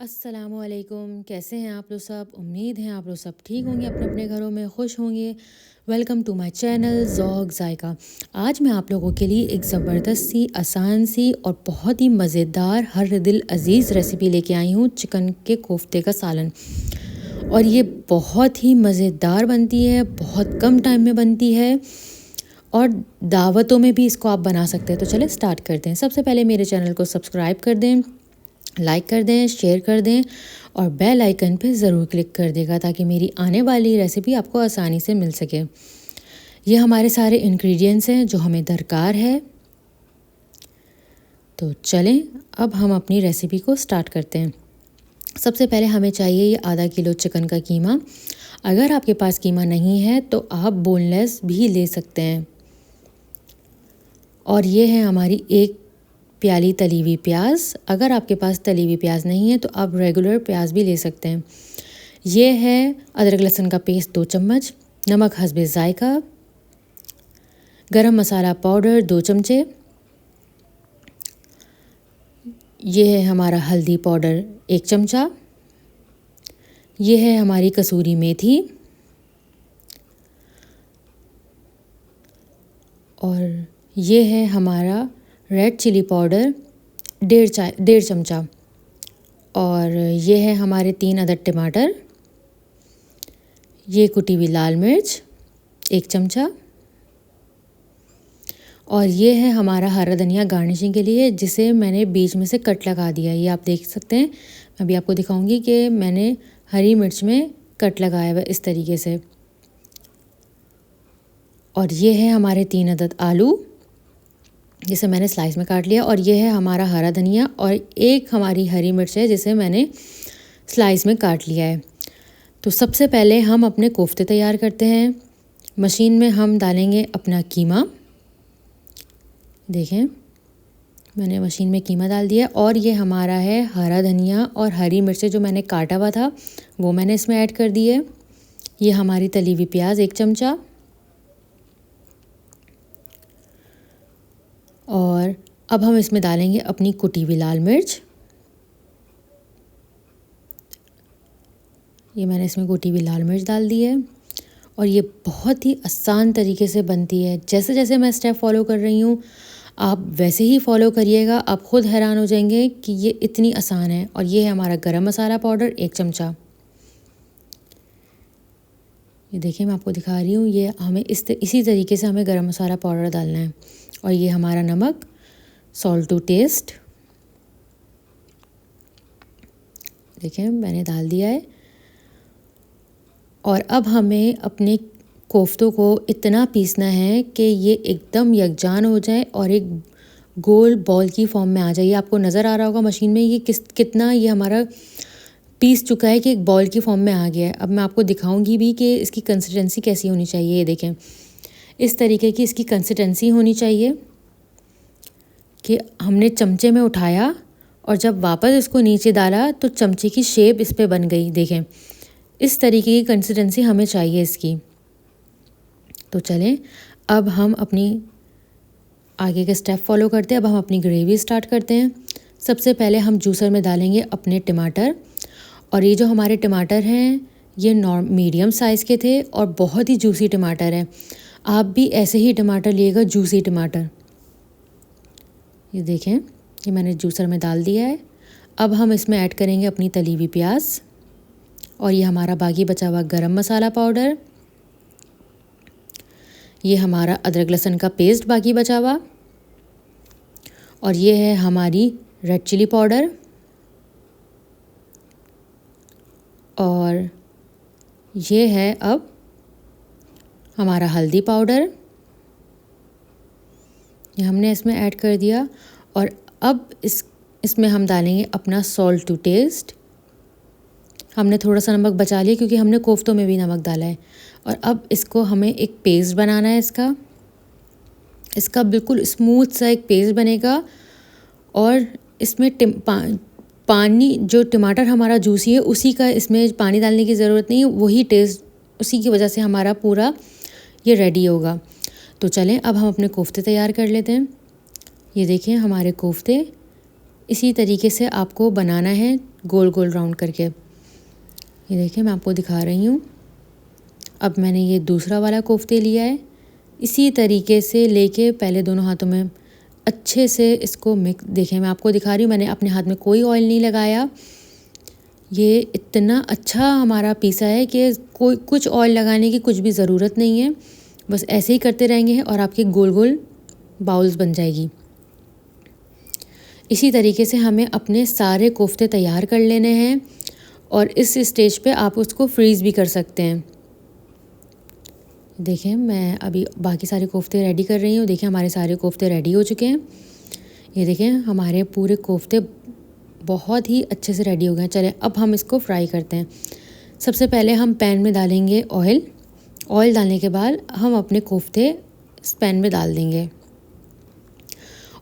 अस्सलामुअलैकुम। कैसे हैं आप लोग सब? उम्मीद है आप लोग सब ठीक होंगे, अपने अपने घरों में खुश होंगे। Welcome to my channel Zauq Zaika. आज मैं आप लोगों के लिए एक ज़बरदस्त सी, आसान सी और बहुत ही मज़ेदार, हर दिल अज़ीज़ रेसिपी लेके आई हूँ, चिकन के कोफ्ते का सालन। और ये बहुत ही मज़ेदार बनती है, बहुत कम टाइम में बनती है और दावतों में भी इसको आप बना सकते हैं। तो चलें स्टार्ट करते हैं। सबसे पहले मेरे चैनल को सब्सक्राइब कर दें, लाइक कर दें, शेयर कर दें और बेल आइकन पे ज़रूर क्लिक कर देगा ताकि मेरी आने वाली रेसिपी आपको आसानी से मिल सके। ये हमारे सारे इंग्रेडिएंट्स हैं जो हमें दरकार है। तो चलें अब हम अपनी रेसिपी को स्टार्ट करते हैं। सबसे पहले हमें चाहिए ये आधा किलो चिकन का कीमा। अगर आपके पास कीमा नहीं है तो आप बोनलेस भी ले सकते हैं। और ये है हमारी एक प्याली तली हुई प्याज। अगर आपके पास तली हुई प्याज नहीं है तो आप रेगुलर प्याज भी ले सकते हैं। ये है अदरक लहसुन का पेस्ट 2 चम्मच, नमक हस्बे ज़ायका, गरम मसाला पाउडर 2 चमचे, ये है हमारा हल्दी पाउडर 1 चमचा, ये है हमारी कसूरी मेथी और ये है हमारा रेड चिली पाउडर 1.5 चमचा और ये है हमारे 3 अदद टमाटर, ये कुटी हुई लाल मिर्च 1 चमचा और ये है हमारा हरा धनिया गार्निशिंग के लिए, जिसे मैंने बीच में से कट लगा दिया है। ये आप देख सकते हैं। मैं अभी आपको दिखाऊंगी कि मैंने हरी मिर्च में कट लगाया हुआ इस तरीके से। और ये है हमारे 3 अदद आलू, जिसे मैंने स्लाइस में काट लिया और ये है हमारा हरा धनिया और एक हमारी हरी मिर्च है जिसे मैंने स्लाइस में काट लिया है। तो सबसे पहले हम अपने कोफ्ते तैयार करते हैं। मशीन में हम डालेंगे अपना कीमा। देखें, मैंने मशीन में कीमा डाल दिया और ये हमारा है हरा धनिया और हरी मिर्चें जो मैंने काटा हुआ था वो मैंने इसमें ऐड कर दी है। ये हमारी तली हुई प्याज 1 चमचा और अब हम इसमें डालेंगे अपनी कुटी हुई लाल मिर्च। ये मैंने इसमें कुटी हुई लाल मिर्च डाल दी है और ये बहुत ही आसान तरीके से बनती है। जैसे जैसे मैं स्टेप फॉलो कर रही हूँ आप वैसे ही फॉलो करिएगा, आप खुद हैरान हो जाएंगे कि ये इतनी आसान है। और ये है हमारा गरम मसाला पाउडर 1 चमचा। ये देखिए मैं आपको दिखा रही हूँ, ये हमें इसी तरीके से हमें गरम मसाला पाउडर डालना है। और ये हमारा नमक सॉल्ट टू टेस्ट, देखिए मैंने डाल दिया है। और अब हमें अपने कोफ्तों को इतना पीसना है कि ये एकदम यकजान हो जाए और एक गोल बॉल की फॉर्म में आ जाए। ये आपको नज़र आ रहा होगा मशीन में ये कितना ये हमारा पीस चुका है कि एक बॉल की फॉर्म में आ गया है। अब मैं आपको दिखाऊंगी भी कि इसकी कंसिस्टेंसी कैसी होनी चाहिए। ये देखें, इस तरीके की इसकी कंसिस्टेंसी होनी चाहिए कि हमने चमचे में उठाया और जब वापस इसको नीचे डाला तो चमचे की शेप इस पर बन गई। देखें, इस तरीके की कंसिस्टेंसी हमें चाहिए इसकी। तो चलें अब हम अपनी आगे के स्टेप फॉलो करते हैं। अब हम अपनी ग्रेवी स्टार्ट करते हैं। सबसे पहले हम जूसर में डालेंगे अपने टमाटर और ये जो हमारे टमाटर हैं ये मीडियम साइज़ के थे और बहुत ही जूसी टमाटर है। आप भी ऐसे ही टमाटर लिएगा, जूसी टमाटर। ये देखें, ये मैंने जूसर में डाल दिया है। अब हम इसमें ऐड करेंगे अपनी तली हुई प्याज और ये हमारा बाकी बचा हुआ गरम मसाला पाउडर, ये हमारा अदरक लहसुन का पेस्ट बाकी बचा हुआ और ये है हमारी रेड चिली पाउडर और ये है अब हमारा हल्दी पाउडर, ये हमने इसमें ऐड कर दिया। और अब इसमें हम डालेंगे अपना सॉल्ट टू टेस्ट। हमने थोड़ा सा नमक बचा लिया क्योंकि हमने कोफ्तों में भी नमक डाला है। और अब इसको हमें एक पेस्ट बनाना है इसका बिल्कुल स्मूथ सा एक पेस्ट बनेगा। और इसमें पानी, जो टमाटर हमारा जूसी है उसी का, इसमें पानी डालने की ज़रूरत नहीं है, वही टेस्ट उसी की वजह से हमारा पूरा ये रेडी होगा। तो चलें अब हम अपने कोफ्ते तैयार कर लेते हैं। ये देखिए हमारे कोफ्ते इसी तरीके से आपको बनाना है। गोल गोल राउंड करके। ये देखिए मैं आपको दिखा रही हूँ। अब मैंने ये दूसरा वाला कोफ्ते लिया है, इसी तरीके से लेके पहले दोनों हाथों में अच्छे से इसको मिक्स, देखिए मैं आपको दिखा रही हूँ, मैंने अपने हाथ में कोई ऑयल नहीं लगाया। ये इतना अच्छा हमारा पीसा है कि कोई कुछ ऑयल लगाने की कुछ भी ज़रूरत नहीं है, बस ऐसे ही करते रहेंगे और आपके गोल गोल बाउल्स बन जाएगी। इसी तरीके से हमें अपने सारे कोफ्ते तैयार कर लेने हैं और इस स्टेज पे आप उसको फ्रीज़ भी कर सकते हैं। देखिए मैं अभी बाकी सारे कोफ्ते रेडी कर रही हूँ। देखिए हमारे सारे कोफ्ते रेडी हो चुके हैं। ये देखिए हमारे पूरे कोफ्ते बहुत ही अच्छे से रेडी हो गए हैं। चलें अब हम इसको फ्राई करते हैं। सबसे पहले हम पैन में डालेंगे ऑयल। ऑयल डालने के बाद हम अपने कोफ्ते इस पैन में डाल देंगे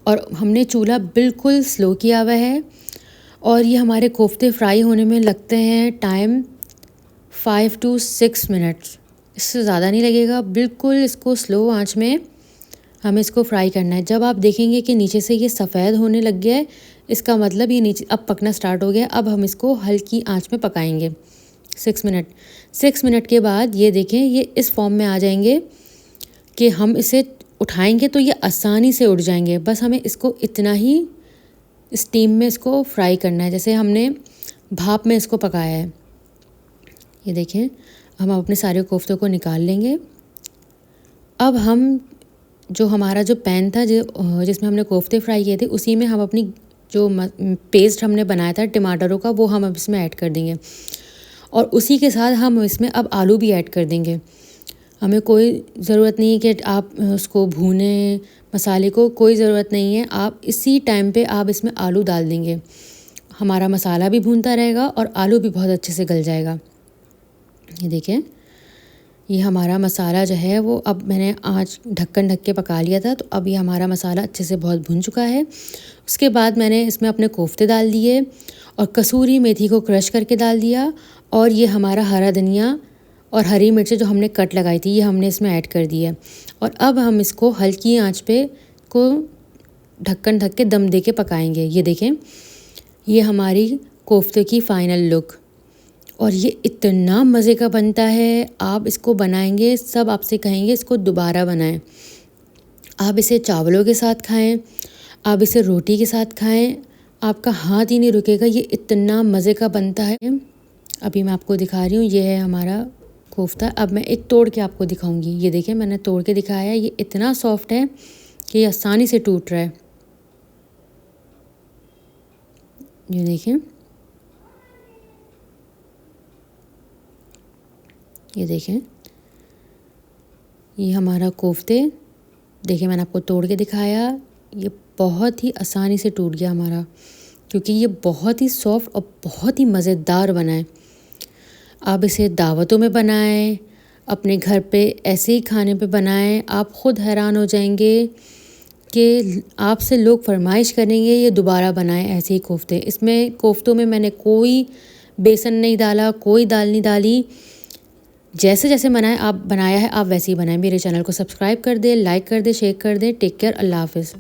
और हमने चूल्हा बिल्कुल स्लो किया हुआ है और ये हमारे कोफ्ते फ्राई होने में लगते हैं टाइम 5 to 6 मिनट्स, इससे ज़्यादा नहीं लगेगा। बिल्कुल इसको स्लो आंच में हमें इसको फ्राई करना है। जब आप देखेंगे कि नीचे से ये सफ़ेद होने लग गया है, इसका मतलब ये नीचे अब पकना स्टार्ट हो गया। अब हम इसको हल्की आंच में पकाएंगे 6 मिनट के बाद ये देखें ये इस फॉर्म में आ जाएंगे कि हम इसे उठाएंगे तो ये आसानी से उठ जाएंगे। बस हमें इसको इतना ही स्टीम में इसको फ्राई करना है, जैसे हमने भाप में इसको पकाया है। ये देखें हम अपने सारे कोफ्तों को निकाल लेंगे। अब हम जो हमारा जो पैन था जिसमें हमने कोफ्ते फ्राई किए थे, उसी में हम अपनी जो पेस्ट हमने बनाया था टमाटरों का, वो हम अब इसमें ऐड कर देंगे और उसी के साथ हम इसमें अब आलू भी ऐड कर देंगे। हमें कोई ज़रूरत नहीं है कि आप उसको भूनें, मसाले को कोई ज़रूरत नहीं है। आप इसी टाइम पे आप इसमें आलू डाल देंगे, हमारा मसाला भी भूनता रहेगा और आलू भी बहुत अच्छे से गल जाएगा। ये देखिए ये हमारा मसाला जो है वो अब मैंने आँच ढक्कन ढक के पका लिया था, तो अब ये हमारा मसाला अच्छे से बहुत भुन चुका है। उसके बाद मैंने इसमें अपने कोफ्ते डाल दिए और कसूरी मेथी को क्रश करके डाल दिया और ये हमारा हरा धनिया और हरी मिर्च जो हमने कट लगाई थी ये हमने इसमें ऐड कर दी है। और अब हम इसको हल्की आंच पे को ढक्कन ढक के दम दे के पकाएंगे। ये देखें ये हमारी कोफ्ते की फ़ाइनल लुक और ये इतना मज़े का बनता है। आप इसको बनाएंगे सब आपसे कहेंगे इसको दोबारा बनाएं। आप इसे चावलों के साथ खाएं, आप इसे रोटी के साथ खाएं, आपका हाथ ही नहीं रुकेगा, ये इतना मज़े का बनता है। अभी मैं आपको दिखा रही हूँ, ये है हमारा कोफ्ता। अब मैं एक तोड़ के आपको दिखाऊंगी। ये देखिए मैंने तोड़ के दिखाया है, ये इतना सॉफ्ट है कि ये आसानी से टूट रहा है। ये देखिए ये देखें ये हमारा कोफ्ते, देखिए मैंने आपको तोड़ के दिखाया, ये बहुत ही आसानी से टूट गया हमारा, क्योंकि ये बहुत ही सॉफ्ट और बहुत ही मज़ेदार बना है। आप इसे दावतों में बनाएं, अपने घर पे ऐसे ही खाने पे बनाएं, आप ख़ुद हैरान हो जाएंगे कि आपसे लोग फरमाइश करेंगे ये दोबारा बनाएं ऐसे ही कोफ्ते। इसमें कोफ्तों में मैंने कोई बेसन नहीं डाला, कोई दाल नहीं डाली, जैसे जैसे बनाया है आप वैसे ही बनाएं। मेरे चैनल को सब्सक्राइब कर दें, लाइक कर दें, शेयर कर दें। टेक केयर, अल्लाह हाफ़िज़।